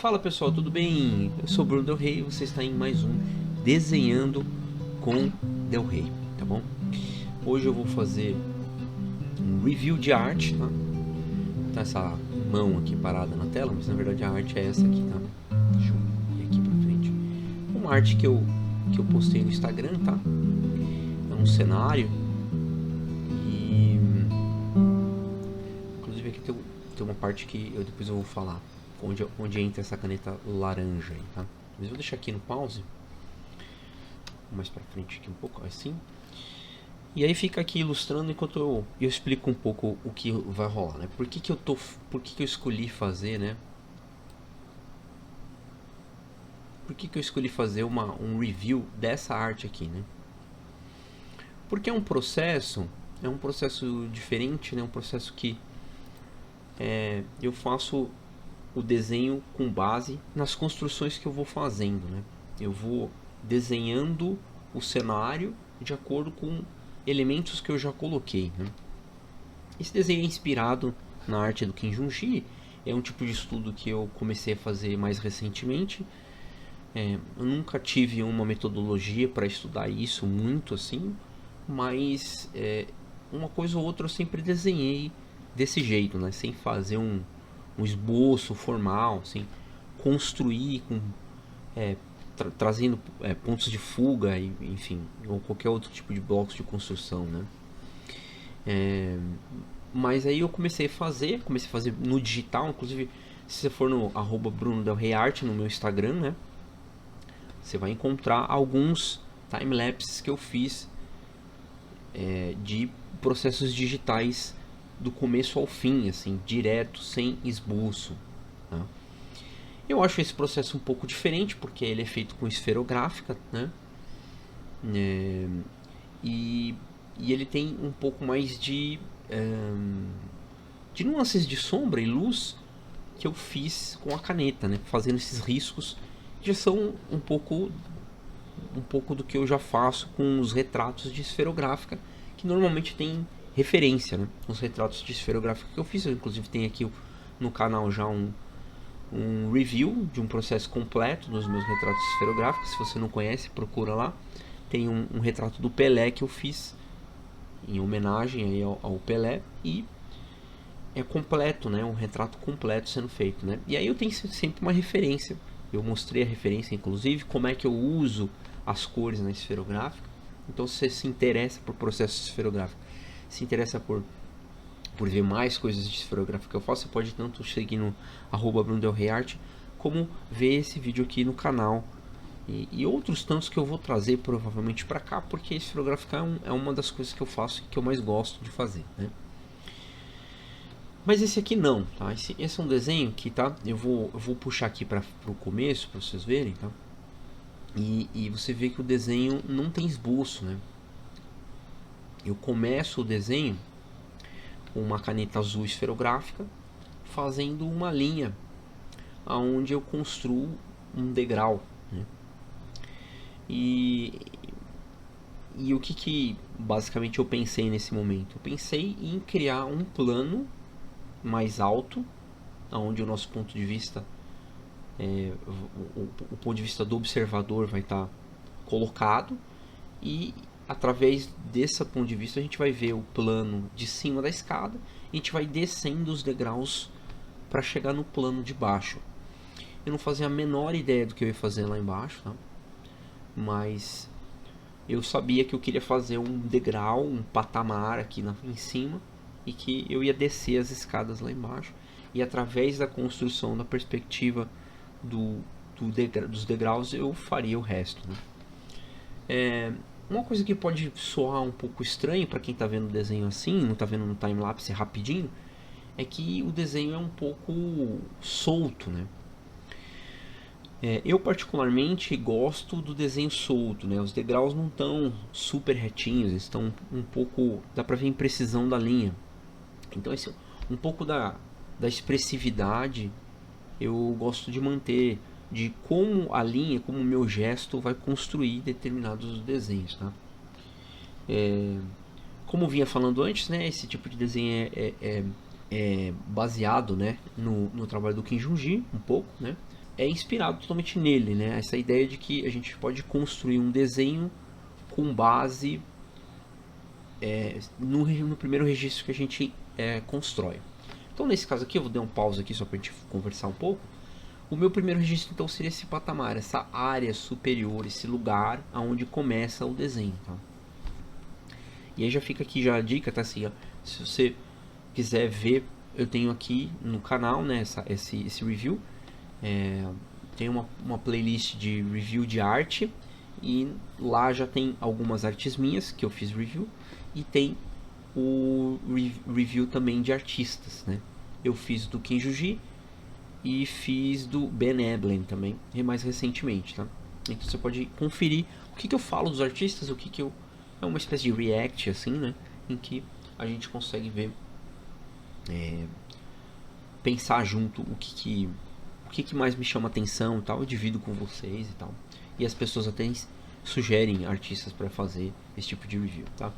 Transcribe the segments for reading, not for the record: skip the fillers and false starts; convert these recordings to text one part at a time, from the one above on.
Fala pessoal, tudo bem? Eu sou o Bruno Del Rey e você está em mais um Desenhando com Del Rey, tá bom? Hoje eu vou fazer um review de arte, tá? Tá essa mão aqui parada na tela, mas na verdade a arte é essa aqui, tá? Deixa eu ir aqui pra frente. Uma arte que eu postei no Instagram, tá? É um cenário e... Inclusive aqui tem uma parte que depois eu vou falar onde entra essa caneta laranja aí, tá? Mas eu vou deixar aqui no pause mais pra frente aqui um pouco, assim. E aí fica aqui ilustrando enquanto eu explico um pouco o que vai rolar, né? Por que eu escolhi fazer, né? Por que eu escolhi fazer um review dessa arte aqui, né? Porque é um processo diferente, né? Um processo que eu faço o desenho com base nas construções que eu vou fazendo, né? Eu vou desenhando o cenário de acordo com elementos que eu já coloquei, né? Esse desenho é inspirado na arte do Kim Jung-gi, é um tipo de estudo que eu comecei a fazer mais recentemente. Eu nunca tive uma metodologia para estudar isso muito assim, mas uma coisa ou outra eu sempre desenhei desse jeito, né? Sem fazer um esboço formal, sem construir com trazendo pontos de fuga, enfim, ou qualquer outro tipo de blocos de construção, né? Mas aí eu comecei a fazer no digital, inclusive se você for no @BrunoDelReyArt no meu Instagram, né? Você vai encontrar alguns timelapses que eu fiz de processos digitais do começo ao fim, assim, direto, sem esboço, tá? Eu acho esse processo um pouco diferente, porque ele é feito com esferográfica, né? E, e ele tem um pouco mais de nuances de sombra e luz que eu fiz com a caneta, né? Fazendo esses riscos que já são um pouco do que eu já faço com os retratos de esferográfica, que normalmente tem referência, né? Os retratos de esferográfica que eu fiz, eu inclusive tenho aqui no canal já um review de um processo completo dos meus retratos esferográficos. Se você não conhece, procura lá. Tem um retrato do Pelé que eu fiz em homenagem aí ao Pelé, e é completo, né? Um retrato completo sendo feito, né? E aí eu tenho sempre uma referência. Eu mostrei a referência, inclusive, como é que eu uso as cores na esferográfica. Então, se você se interessa por processo esferográfico, se interessa por ver mais coisas de esferográfica que eu faço, você pode tanto seguir no @BrunoDelReyArt, como ver esse vídeo aqui no canal. E outros tantos que eu vou trazer provavelmente para cá, porque esferográfica é uma das coisas que eu faço e que eu mais gosto de fazer, né? Mas esse aqui não, tá? Esse é um desenho que, tá? Eu vou puxar aqui para o começo para vocês verem, tá? E você vê que o desenho não tem esboço, né? Eu começo o desenho com uma caneta azul esferográfica, fazendo uma linha aonde eu construo um degrau, né? E, e o que basicamente eu pensei nesse momento? Eu pensei em criar um plano mais alto, onde o nosso ponto de vista, o ponto de vista do observador vai estar colocado, e através desse ponto de vista a gente vai ver o plano de cima da escada, e a gente vai descendo os degraus para chegar no plano de baixo. Eu não fazia a menor ideia do que eu ia fazer lá embaixo, tá? Mas eu sabia que eu queria fazer um degrau, um patamar aqui em cima, e que eu ia descer as escadas lá embaixo, e através da construção da perspectiva dos degraus eu faria o resto, né? Uma coisa que pode soar um pouco estranho para quem está vendo o desenho assim, não está vendo no timelapse rapidinho, é que o desenho é um pouco solto, né? Eu particularmente gosto do desenho solto, né? Os degraus não estão super retinhos, estão um pouco, dá para ver a imprecisão da linha. Então esse um pouco da expressividade eu gosto de manter, de como a linha, como o meu gesto vai construir determinados desenhos, tá? Como eu vinha falando antes, né? Esse tipo de desenho é baseado, né, no trabalho do Kim Jung-gi, um pouco, né? é inspirado totalmente nele, né? Essa ideia de que a gente pode construir um desenho com base no primeiro registro que a gente constrói. Então nesse caso aqui, eu vou dar um pause aqui só para a gente conversar um pouco. O meu primeiro registro então seria esse patamar, essa área superior, esse lugar aonde começa o desenho, tá? E aí já fica aqui já a dica, tá assim, ó, se você quiser ver, eu tenho aqui no canal, né, esse review, tem uma playlist de review de arte, e lá já tem algumas artes minhas que eu fiz review, e tem o review também de artistas, né? Eu fiz do Ken Juji e fiz do Ben Eblen também, mais recentemente, tá? Então você pode conferir o que eu falo dos artistas, o que eu... É uma espécie de react, assim, né? Em que a gente consegue ver, pensar junto o que mais me chama atenção e tal, eu divido com vocês e tal. E as pessoas até sugerem artistas para fazer esse tipo de review, tá?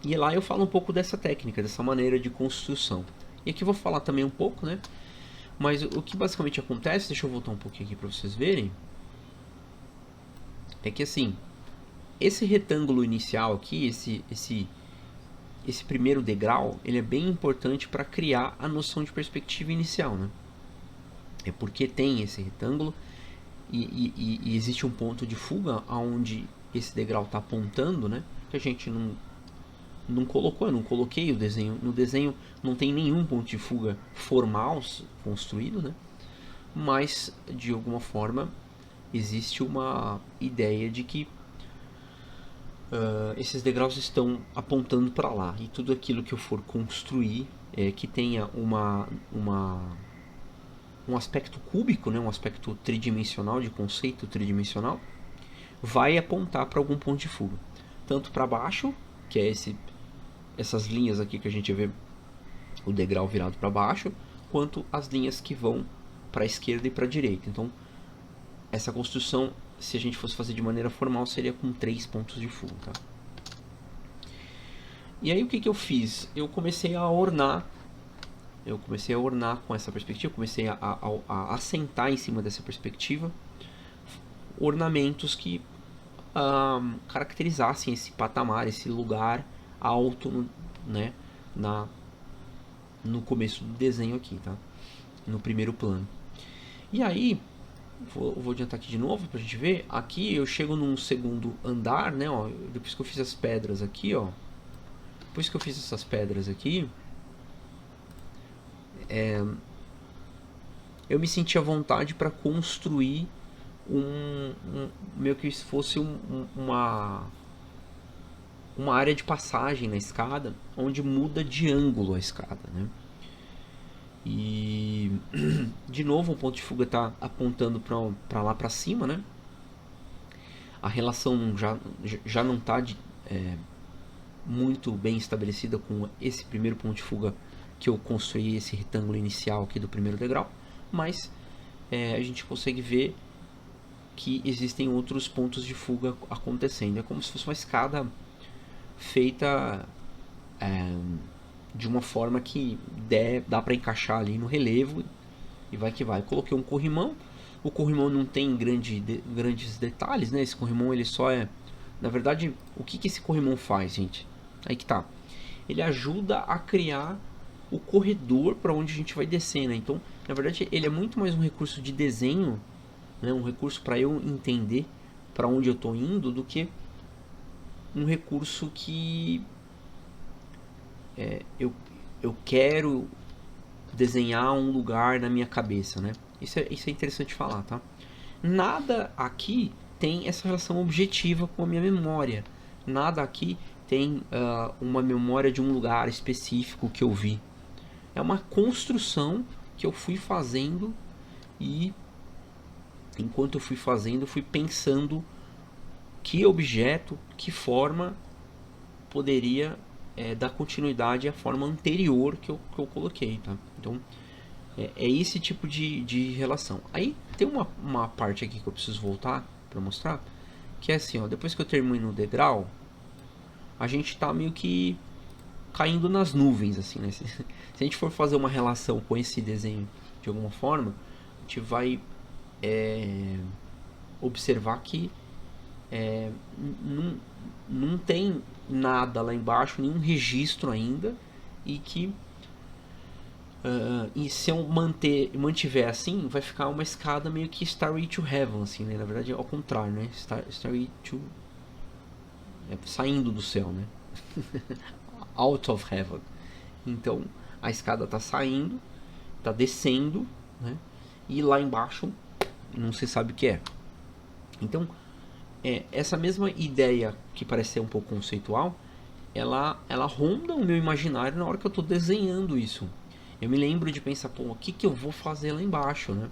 E lá eu falo um pouco dessa técnica, dessa maneira de construção. E aqui eu vou falar também um pouco, né? Mas o que basicamente acontece, deixa eu voltar um pouquinho aqui para vocês verem, é que assim, esse retângulo inicial aqui, esse primeiro degrau, ele é bem importante para criar a noção de perspectiva inicial, né? É porque tem esse retângulo e existe um ponto de fuga onde esse degrau está apontando, né? Que a gente não colocou, eu não coloquei o desenho. No desenho não tem nenhum ponto de fuga formal construído, né? Mas, de alguma forma, existe uma ideia de que esses degraus estão apontando para lá. E tudo aquilo que eu for construir que tenha um aspecto cúbico, né? Um aspecto tridimensional, de conceito tridimensional, vai apontar para algum ponto de fuga. Tanto para baixo, que é essas linhas aqui que a gente vê o degrau virado para baixo, quanto as linhas que vão para a esquerda e para a direita. Então, essa construção, se a gente fosse fazer de maneira formal, seria com 3 pontos de fuga, tá? E aí o que eu fiz? Eu comecei a ornar com essa perspectiva, comecei a assentar em cima dessa perspectiva ornamentos que caracterizassem esse patamar, esse lugar alto, né, no começo do desenho aqui, tá? No primeiro plano. E aí, vou adiantar aqui de novo pra gente ver. Aqui eu chego num segundo andar, né, ó, depois que eu fiz as pedras aqui, ó. Depois que eu fiz essas pedras aqui, eu me senti à vontade para construir meio que se fosse uma área de passagem na escada, onde muda de ângulo a escada, né? E de novo o ponto de fuga está apontando para lá para cima, né? A relação já não está muito bem estabelecida com esse primeiro ponto de fuga que eu construí, esse retângulo inicial aqui do primeiro degrau, mas a gente consegue ver que existem outros pontos de fuga acontecendo. É como se fosse uma escada feita de uma forma que dá para encaixar ali no relevo e vai que vai. Eu coloquei um corrimão. O corrimão não tem grandes detalhes, né? Esse corrimão ele só na verdade, o que esse corrimão faz, gente? Aí que tá. Ele ajuda a criar o corredor para onde a gente vai descer, né? Então, na verdade, ele é muito mais um recurso de desenho, né? Um recurso para eu entender para onde eu estou indo, do que um recurso que eu quero desenhar um lugar na minha cabeça, né? Isso é interessante falar, tá? Nada aqui tem essa relação objetiva com a minha memória. Nada aqui tem uma memória de um lugar específico que eu vi. É uma construção que eu fui fazendo e enquanto eu fui fazendo, eu fui pensando que objeto, que forma poderia dar continuidade à forma anterior que eu coloquei, tá? Então, é esse tipo de relação. Aí tem uma parte aqui que eu preciso voltar para mostrar, que é assim, ó, depois que eu termino o degrau, a gente tá meio que caindo nas nuvens, assim, né? Se a gente for fazer uma relação com esse desenho de alguma forma, a gente vai observar que não, não tem nada lá embaixo, nenhum registro ainda, e que e se eu mantiver assim, vai ficar uma escada meio que Starway to Heaven, assim, né? Na verdade, ao contrário, né? Starway to... saindo do céu, né? Out of Heaven. Então, a escada tá saindo, tá descendo, né? E lá embaixo, não se sabe o que é. Então, essa mesma ideia, que parece ser um pouco conceitual, ela ronda o meu imaginário na hora que eu estou desenhando isso. Eu me lembro de pensar, pô, o que eu vou fazer lá embaixo, né?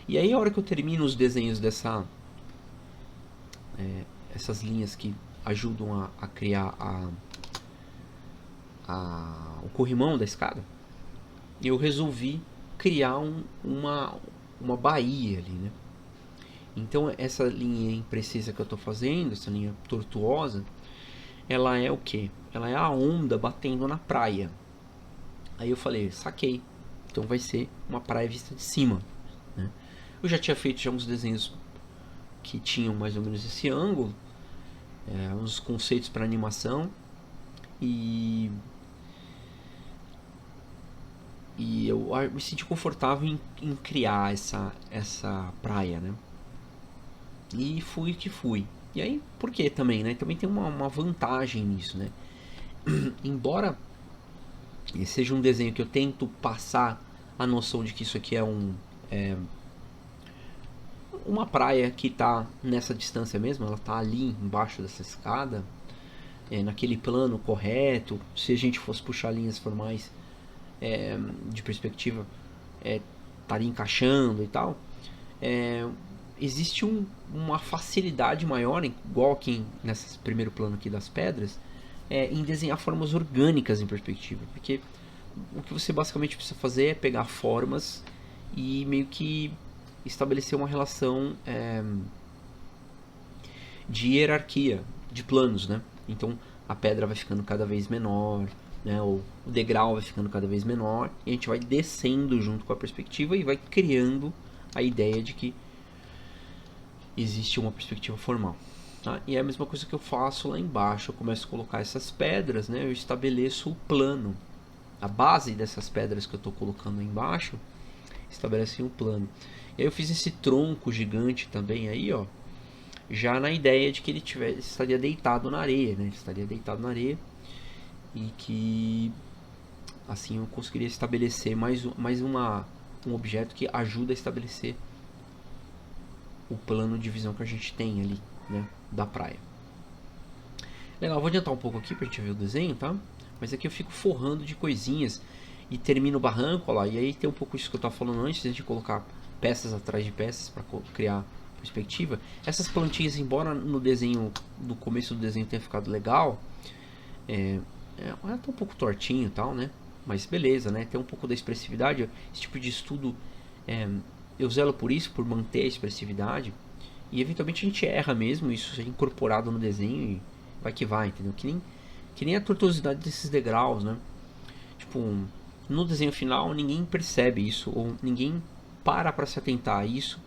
E aí, a hora que eu termino os desenhos essas linhas que ajudam a criar o corrimão da escada, eu resolvi criar uma baía ali, né? Então, essa linha imprecisa que eu estou fazendo, essa linha tortuosa, ela é o quê? Ela é a onda batendo na praia. Aí eu falei, saquei. Então vai ser uma praia vista de cima, né? Eu já tinha feito uns desenhos que tinham mais ou menos esse ângulo, uns conceitos para animação, e eu me senti confortável em criar essa praia, né? E fui que fui. E aí, por que também, né? Também tem uma vantagem nisso, né? Embora seja um desenho que eu tento passar a noção de que isso aqui é uma praia que está nessa distância mesmo, ela está ali embaixo dessa escada, naquele plano correto. Se a gente fosse puxar linhas formais de perspectiva, estaria encaixando e tal. Existe uma facilidade maior, igual aqui nesse primeiro plano aqui das pedras, em desenhar formas orgânicas em perspectiva, porque o que você basicamente precisa fazer é pegar formas e meio que estabelecer uma relação de hierarquia de planos, né? Então a pedra vai ficando cada vez menor, né? O degrau vai ficando cada vez menor, e a gente vai descendo junto com a perspectiva e vai criando a ideia de que existe uma perspectiva formal. Tá? E é a mesma coisa que eu faço lá embaixo. Eu começo a colocar essas pedras, né? Eu estabeleço o plano. A base dessas pedras que eu estou colocando aí embaixo estabelece um plano. E aí eu fiz esse tronco gigante também aí, ó, já na ideia de que ele estaria deitado na areia, né? Ele estaria deitado na areia, e que assim eu conseguiria estabelecer um objeto que ajuda a estabelecer o plano de visão que a gente tem ali, né, da praia. Legal, vou adiantar um pouco aqui pra gente ver o desenho, tá? Mas aqui eu fico forrando de coisinhas e termino o barranco, ó lá. E aí tem um pouco isso que eu tava falando antes, de colocar peças atrás de peças para criar perspectiva. Essas plantinhas, embora no desenho, no começo do desenho tenha ficado legal, ela tá um pouco tortinho e tal, né? Mas beleza, né? Tem um pouco da expressividade. Esse tipo de estudo, eu zelo por isso, por manter a expressividade. E eventualmente a gente erra mesmo, isso é incorporado no desenho e vai que vai, entendeu? Que nem a tortuosidade desses degraus, né? Tipo, no desenho final ninguém percebe isso, ou ninguém para se atentar a isso,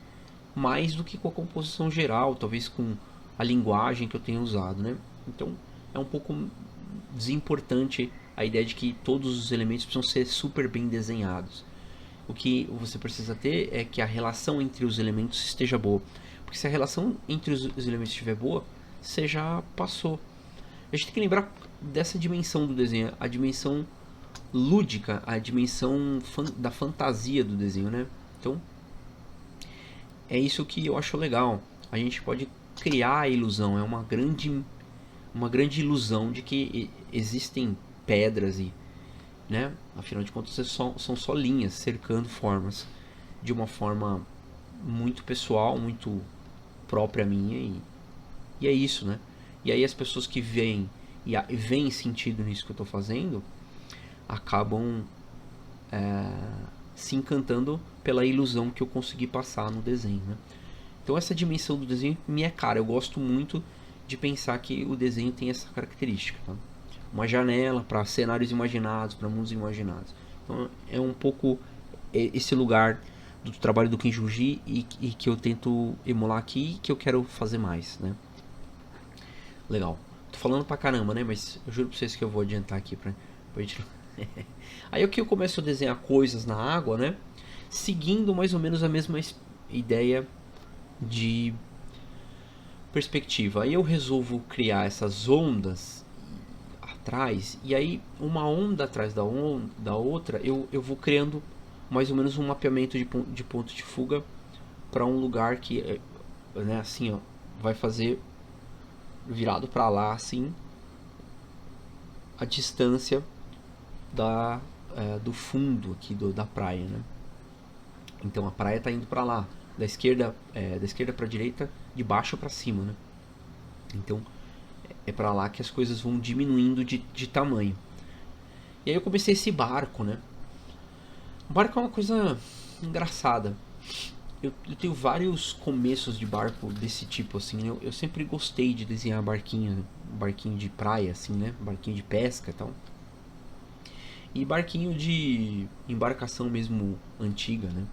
mais do que com a composição geral, talvez com a linguagem que eu tenho usado, né? Então é um pouco desimportante a ideia de que todos os elementos precisam ser super bem desenhados. O que você precisa ter é que a relação entre os elementos esteja boa. Porque se a relação entre os elementos estiver boa, você já passou. A gente tem que lembrar dessa dimensão do desenho, a dimensão lúdica, a dimensão da fantasia do desenho, né? Então, é isso que eu acho legal. A gente pode criar a ilusão, é uma grande ilusão de que existem pedras e, né? Afinal de contas, são só linhas cercando formas de uma forma muito pessoal, muito própria minha, e é isso, né? E aí as pessoas que veem sentido nisso que eu estou fazendo acabam se encantando pela ilusão que eu consegui passar no desenho, né? Então essa dimensão do desenho me é cara. Eu gosto muito de pensar que o desenho tem essa característica, tá? Uma janela para cenários imaginados, para mundos imaginados. Então é um pouco esse lugar do trabalho do Kinjuji e que eu tento emular aqui e que eu quero fazer mais, né? Legal. Tô falando pra caramba, né? Mas eu juro pra vocês que eu vou adiantar aqui pra gente... Aí aqui eu começo a desenhar coisas na água, né? Seguindo mais ou menos a mesma ideia de perspectiva. Aí eu resolvo criar essas ondas atrás, e aí uma onda atrás da outra, eu vou criando mais ou menos um mapeamento de ponto de fuga para um lugar que, né, assim, ó, vai fazer virado para lá, assim, a distância do fundo aqui da praia, né? Então a praia está indo para lá, da esquerda para a direita, de baixo para cima, né? Então é para lá que as coisas vão diminuindo de tamanho. E aí eu comecei esse barco, né? O barco é uma coisa engraçada. Eu tenho vários começos de barco desse tipo, assim. Eu sempre gostei de desenhar barquinho de praia, assim, né? Barquinho de pesca e tal. E barquinho de embarcação mesmo antiga, né?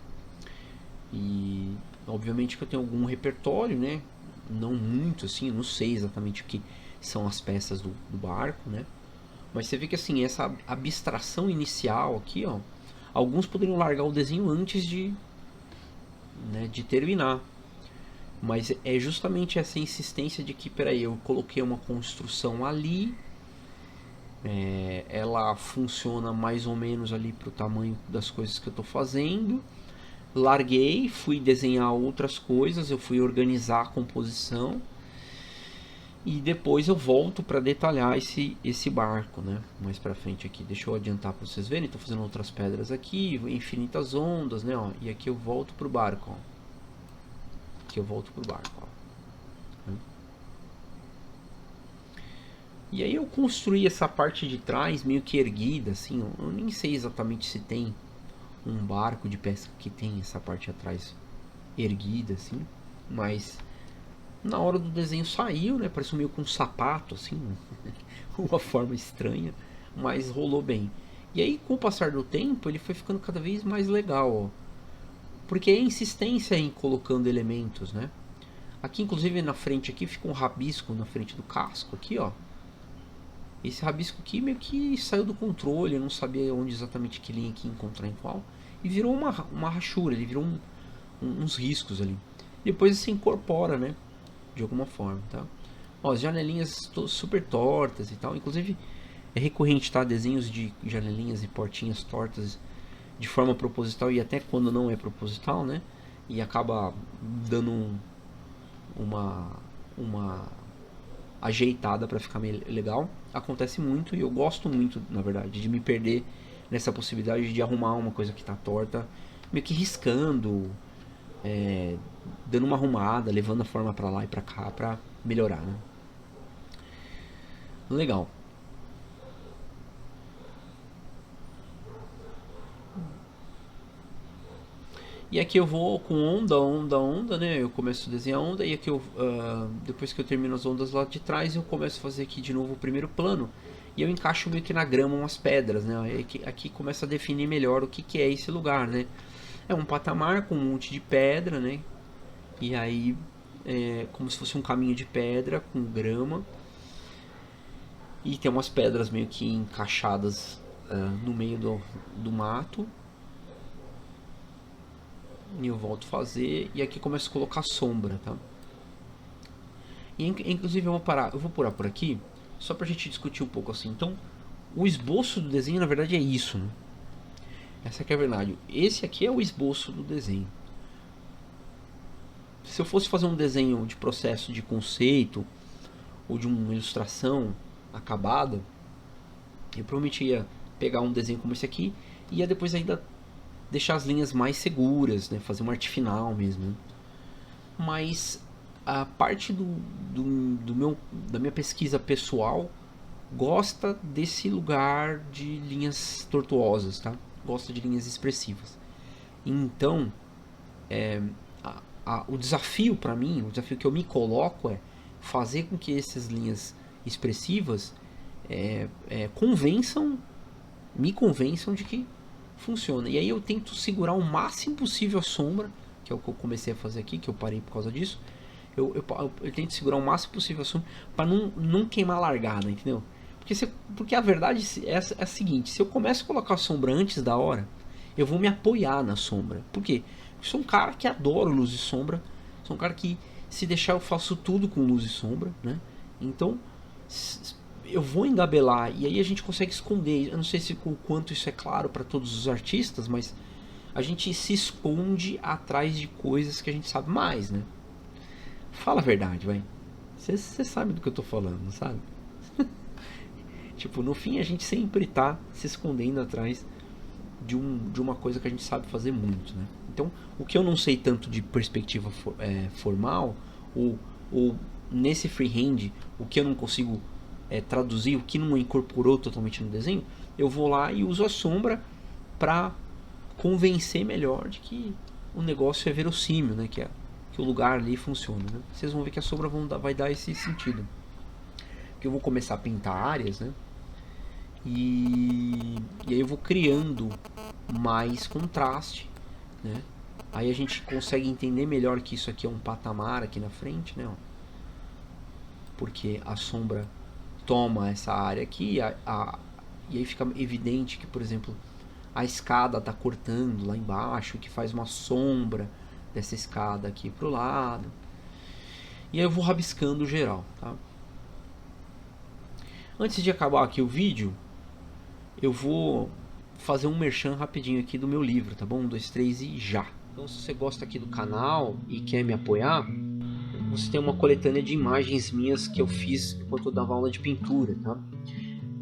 E obviamente que eu tenho algum repertório, né? Não muito, assim, eu não sei exatamente o que são as peças do barco, né? Mas você vê que assim, essa abstração inicial aqui, ó, alguns poderiam largar o desenho antes de terminar. Mas é justamente essa insistência de que, peraí, eu coloquei uma construção ali, ela funciona mais ou menos ali para o tamanho das coisas que eu estou fazendo. Larguei, fui desenhar outras coisas, eu fui organizar a composição. E depois eu volto para detalhar esse barco, né? Mais para frente aqui. Deixa eu adiantar para vocês verem. Estou fazendo outras pedras aqui, infinitas ondas, né? Ó. E aqui eu volto pro barco, ó. Aqui eu volto pro barco, ó. E aí eu construí essa parte de trás meio que erguida, assim. Eu nem sei exatamente se tem um barco de pesca que tem essa parte atrás erguida, assim. Mas na hora do desenho saiu, né? Pareceu meio com um sapato, assim, uma forma estranha, mas rolou bem. E aí, com o passar do tempo, ele foi ficando cada vez mais legal, ó. Porque é a insistência em colocando elementos, né? Aqui, inclusive, na frente aqui, fica um rabisco na frente do casco, aqui, ó. Esse rabisco aqui meio que saiu do controle, eu não sabia onde exatamente que linha que encontrar em qual. E virou uma rachura, ele virou uns riscos ali. Depois se incorpora, né? De alguma forma, tá? Ó, as janelinhas super tortas e tal. Inclusive é recorrente, tá? Desenhos de janelinhas e portinhas tortas de forma proposital e até quando não é proposital, né? E acaba dando uma ajeitada para ficar meio legal. Acontece muito e eu gosto muito, na verdade, de me perder nessa possibilidade de arrumar uma coisa que tá torta, meio que riscando, dando uma arrumada, levando a forma para lá e para cá para melhorar, né? Legal. E aqui eu vou com onda, né? Eu começo a desenhar onda e aqui depois que eu termino as ondas lá de trás, eu começo a fazer aqui de novo o primeiro plano e eu encaixo meio que na grama umas pedras, né? Aqui começa a definir melhor o que é esse lugar, né? É um patamar com um monte de pedra, né? E aí como se fosse um caminho de pedra com grama. E tem umas pedras meio que encaixadas no meio do mato. E eu volto a fazer. E aqui começo a colocar sombra, tá? E, inclusive eu vou parar por aqui. Só pra gente discutir um pouco assim. Então, o esboço do desenho na verdade é isso, né? Essa aqui é a verdade. Esse aqui é o esboço do desenho. Se eu fosse fazer um desenho de processo de conceito ou de uma ilustração acabada, eu provavelmente ia pegar um desenho como esse aqui e ia depois ainda deixar as linhas mais seguras, né? Fazer uma arte final mesmo, né? Mas a parte da minha pesquisa pessoal gosta desse lugar de linhas tortuosas, tá? Gosta de linhas expressivas. Então, o desafio para mim, o desafio que eu me coloco é fazer com que essas linhas expressivas me convençam de que funciona. E aí eu tento segurar o máximo possível a sombra, que é o que eu comecei a fazer aqui, que eu parei por causa disso. Eu tento segurar o máximo possível a sombra para não queimar a largada, entendeu? Porque a verdade é a seguinte: se eu começo a colocar a sombra antes da hora, eu vou me apoiar na sombra. Por quê? Porque eu sou um cara que adora luz e sombra. Sou um cara que, se deixar, eu faço tudo com luz e sombra, né? Então, eu vou engabelar e aí a gente consegue esconder. Eu não sei se o quanto isso é claro para todos os artistas, mas a gente se esconde atrás de coisas que a gente sabe mais, né? Fala a verdade, vai. Você sabe do que eu tô falando, não sabe? Tipo, no fim a gente sempre tá se escondendo atrás de uma coisa que a gente sabe fazer muito, né? Então, o que eu não sei tanto de perspectiva formal, ou nesse freehand, o que eu não consigo traduzir, o que não incorporou totalmente no desenho, eu vou lá e uso a sombra para convencer melhor de que o negócio é verossímil, né? Que o lugar ali funciona, né? Vocês vão ver que a sombra vai dar esse sentido. Que eu vou começar a pintar áreas, né? E aí eu vou criando mais contraste, né? Aí a gente consegue entender melhor que isso aqui é um patamar aqui na frente, né? Porque a sombra toma essa área aqui e aí fica evidente que, por exemplo, a escada está cortando lá embaixo, que faz uma sombra dessa escada aqui pro lado. E aí eu vou rabiscando geral, tá? Antes de acabar aqui o vídeo, eu vou fazer um merchan rapidinho aqui do meu livro, tá bom? 1, 2, 3 e já! Então, se você gosta aqui do canal e quer me apoiar, você tem uma coletânea de imagens minhas que eu fiz enquanto eu dava aula de pintura, tá?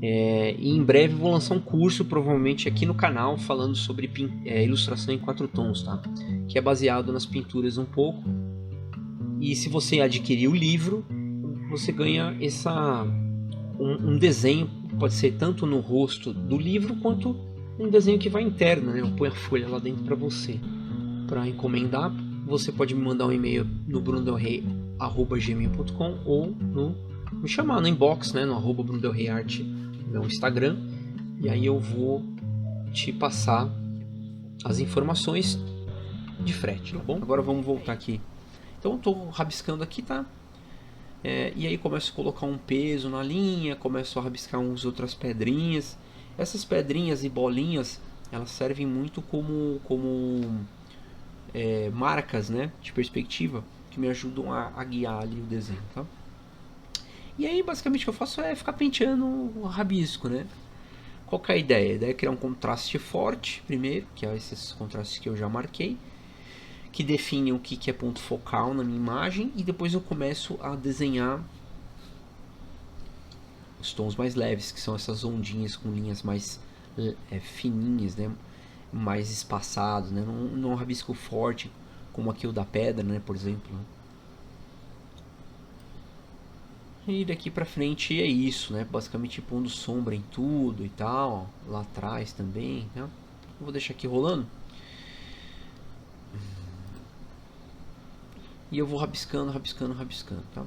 E em breve vou lançar um curso, provavelmente aqui no canal, falando sobre ilustração em 4 tons, tá? Que é baseado nas pinturas um pouco. E se você adquirir o livro, você ganha um desenho, pode ser tanto no rosto do livro, quanto um desenho que vai interno, né? Eu ponho a folha lá dentro para você. Para encomendar, você pode me mandar um e-mail no brunodelrey@gmail.com ou me chamar no inbox, né? No @brunodelreyart, meu Instagram, e aí eu vou te passar as informações de frete, tá bom? Agora vamos voltar aqui. Então eu tô rabiscando aqui, tá? E aí começo a colocar um peso na linha, começo a rabiscar umas outras pedrinhas. Essas pedrinhas e bolinhas, elas servem muito como marcas, né, de perspectiva, que me ajudam a guiar ali o desenho, tá? E aí basicamente o que eu faço é ficar penteando o rabisco, né? Qual que é a ideia? A ideia é criar um contraste forte primeiro, que é esses contrastes que eu já marquei, que definem o que é ponto focal na minha imagem, e depois eu começo a desenhar os tons mais leves, que são essas ondinhas com linhas mais fininhas, né? Mais espaçados, né? Não rabisco forte como aqui o da pedra, né? Por exemplo. E daqui pra frente é isso, né? Basicamente pondo sombra em tudo e tal. Lá atrás também, né? Eu vou deixar aqui rolando. E eu vou rabiscando, tá?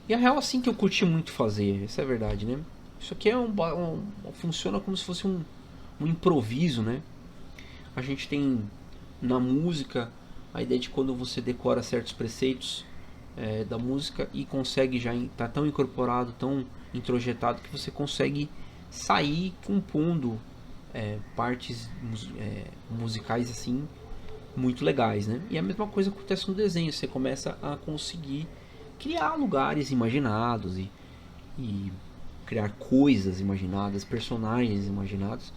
E a real assim que eu curti muito fazer, essa é a verdade, né? Isso aqui funciona como se fosse um improviso, né? A gente tem na música a ideia de quando você decora certos preceitos da música e consegue já tá tão incorporado, tão introjetado, que você consegue sair compondo partes musicais assim muito legais, né? E a mesma coisa acontece no desenho, você começa a conseguir criar lugares imaginados e criar coisas imaginadas, personagens imaginados,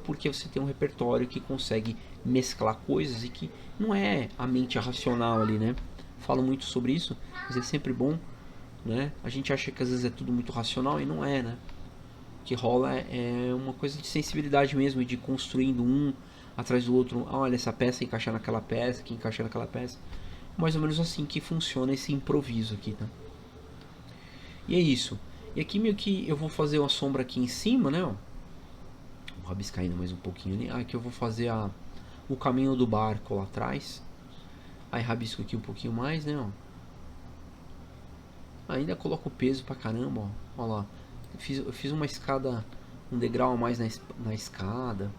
porque você tem um repertório que consegue mesclar coisas e que não é a mente racional ali, né? Falo muito sobre isso, mas é sempre bom, né? A gente acha que às vezes é tudo muito racional e não é, né? O que rola é uma coisa de sensibilidade mesmo, e de construindo um atrás do outro. Olha, essa peça encaixar naquela peça, que encaixar naquela peça. Mais ou menos assim que funciona esse improviso aqui, tá? E é isso. E aqui meio que eu vou fazer uma sombra aqui em cima, né? Ó. Vou rabiscar ainda mais um pouquinho ali. Aqui eu vou fazer o caminho do barco lá atrás. Aí rabisco aqui um pouquinho mais, né? Ó. Ainda coloco peso pra caramba, ó. Olha lá. Eu fiz uma escada um degrau a mais na escada.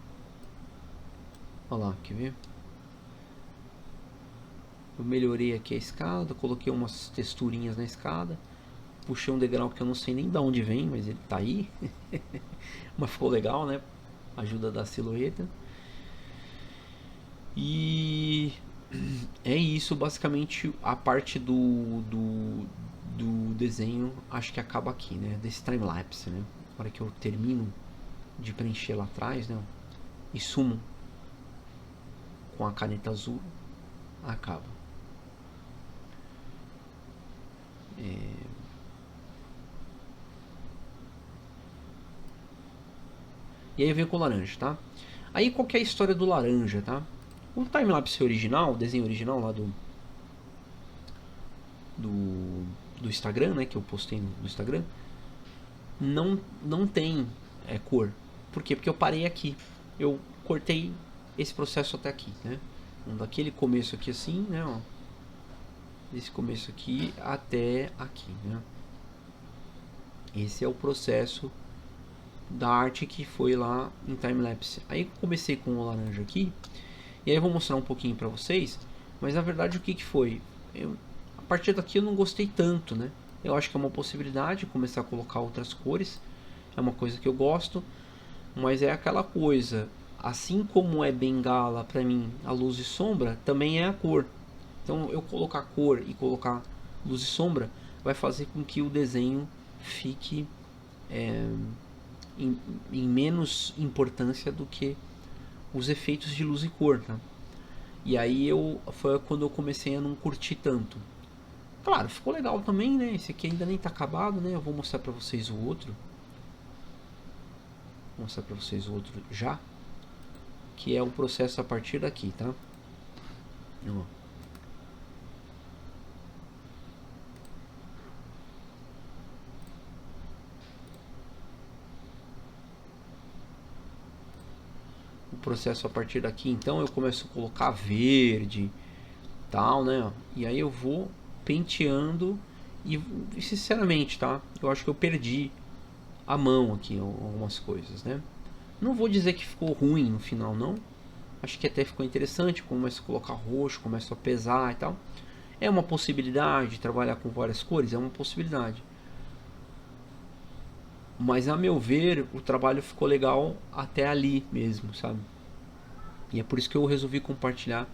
Olha lá, quer ver? Eu melhorei aqui a escada, coloquei umas texturinhas na escada, puxei um degrau que eu não sei nem de onde vem, mas ele tá aí. Mas ficou legal, né? Ajuda da silhueta. E é isso, basicamente a parte do desenho acho que acaba aqui, né? Desse time-lapse, né? Na hora que eu termino de preencher lá atrás, né? E sumo com a caneta azul, acaba. E aí vem com o laranja, tá? Aí qual que é a história do laranja, tá? O timelapse original, o desenho original lá do Instagram, né? Que eu postei no Instagram, não tem cor. Por quê? Porque eu parei aqui. Eu cortei esse processo até aqui, né? Então, daquele começo aqui assim, né? Ó, desse começo aqui até aqui, né? Esse é o processo da arte que foi lá em timelapse. Aí eu comecei com o laranja aqui. E aí eu vou mostrar um pouquinho pra vocês. Mas na verdade o que foi? A partir daqui eu não gostei tanto, né? Eu acho que é uma possibilidade começar a colocar outras cores. É uma coisa que eu gosto. Mas é aquela coisa. Assim como é bengala pra mim a luz e sombra, também é a cor. Então eu colocar cor e colocar luz e sombra vai fazer com que o desenho fique em menos importância do que os efeitos de luz e cor, tá? E aí foi quando eu comecei a não curtir tanto. Claro, ficou legal também, né? Esse aqui ainda nem tá acabado, né? Eu vou mostrar pra vocês o outro. Vou mostrar pra vocês o outro já. Que é o processo a partir daqui, tá? Ó. O processo a partir daqui, então eu começo a colocar verde, tal, né? E aí eu vou penteando e sinceramente, tá? Eu acho que eu perdi a mão aqui algumas coisas, né? Não vou dizer que ficou ruim no final, não. Acho que até ficou interessante. Começo a colocar roxo, começo a pesar e tal. É uma possibilidade de trabalhar com várias cores, é uma possibilidade. Mas a meu ver, o trabalho ficou legal até ali mesmo, sabe? E é por isso que eu resolvi compartilhar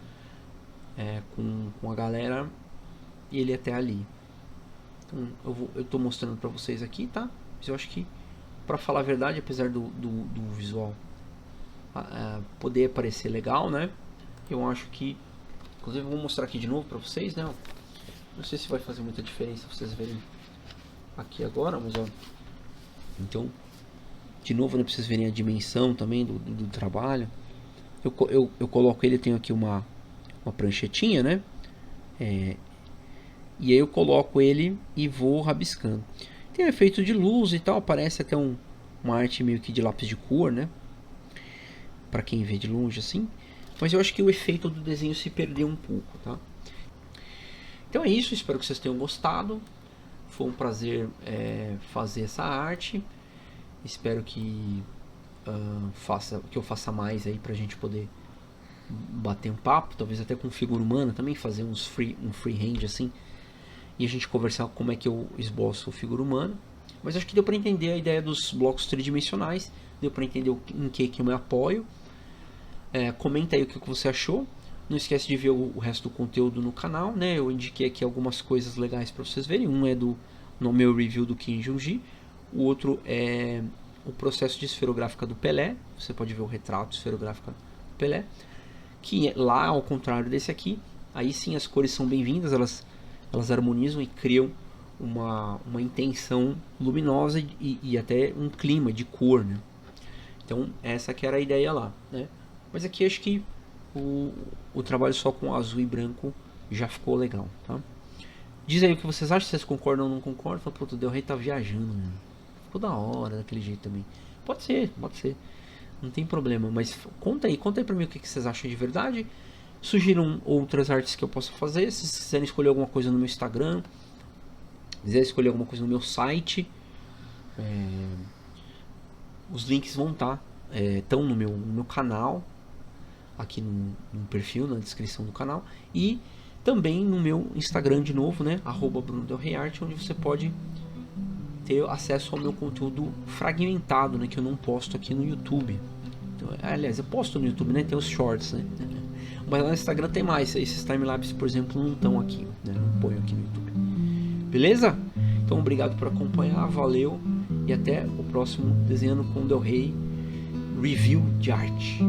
com a galera ele até ali. Então eu tô mostrando pra vocês aqui, tá? Mas eu acho que, pra falar a verdade, apesar do visual poder parecer legal, né? Eu acho que, inclusive eu vou mostrar aqui de novo pra vocês, né? Não sei se vai fazer muita diferença vocês verem aqui agora, mas ó. Então, de novo, né, pra vocês verem a dimensão também do trabalho. Eu coloco ele, eu tenho aqui uma pranchetinha, né? E aí eu coloco ele e vou rabiscando. Tem um efeito de luz e tal, parece até uma arte meio que de lápis de cor, né? Pra quem vê de longe assim. Mas eu acho que o efeito do desenho se perdeu um pouco, tá? Então é isso, espero que vocês tenham gostado. Foi um prazer fazer essa arte. Espero que eu faça mais aí pra gente poder bater um papo, talvez até com figura humana também, fazer um freehand assim, e a gente conversar como é que eu esboço figura humana. Mas acho que deu para entender a ideia dos blocos tridimensionais, deu para entender em que eu me apoio. Comenta aí o que você achou. Não esquece de ver o resto do conteúdo no canal, né? Eu indiquei aqui algumas coisas legais para vocês verem. Um é no meu review do Kim Jung-gi, o outro é o processo de esferográfica do Pelé. Você pode ver o retrato esferográfico do Pelé, que lá, ao contrário desse aqui, aí sim as cores são bem-vindas, elas harmonizam e criam uma intenção luminosa e até um clima de cor, né? Então essa que era a ideia lá, né? Mas aqui acho que o trabalho só com azul e branco já ficou legal, tá? Diz aí o que vocês acham, se vocês concordam ou não concordam. Fala, pô, o Del Rey tá viajando, mano. Ficou da hora daquele jeito também. Pode ser. Não tem problema, mas conta aí pra mim o que vocês acham de verdade. Sugiram outras artes que eu possa fazer. Se vocês quiserem escolher alguma coisa no meu Instagram, quiserem escolher alguma coisa no meu site, os links vão estar estão no meu canal, aqui no perfil, na descrição do canal, e também no meu Instagram de novo, né, @BrunoDelReArt, onde você pode ter acesso ao meu conteúdo fragmentado, né, que eu não posto aqui no YouTube. Então, aliás, eu posto no YouTube, né, tem os shorts, né, mas lá no Instagram tem mais. Esses timelapses, por exemplo, não estão aqui, né, não ponho aqui no YouTube. Beleza? Então, obrigado por acompanhar, valeu, e até o próximo Desenhando com Del Rey Review de arte.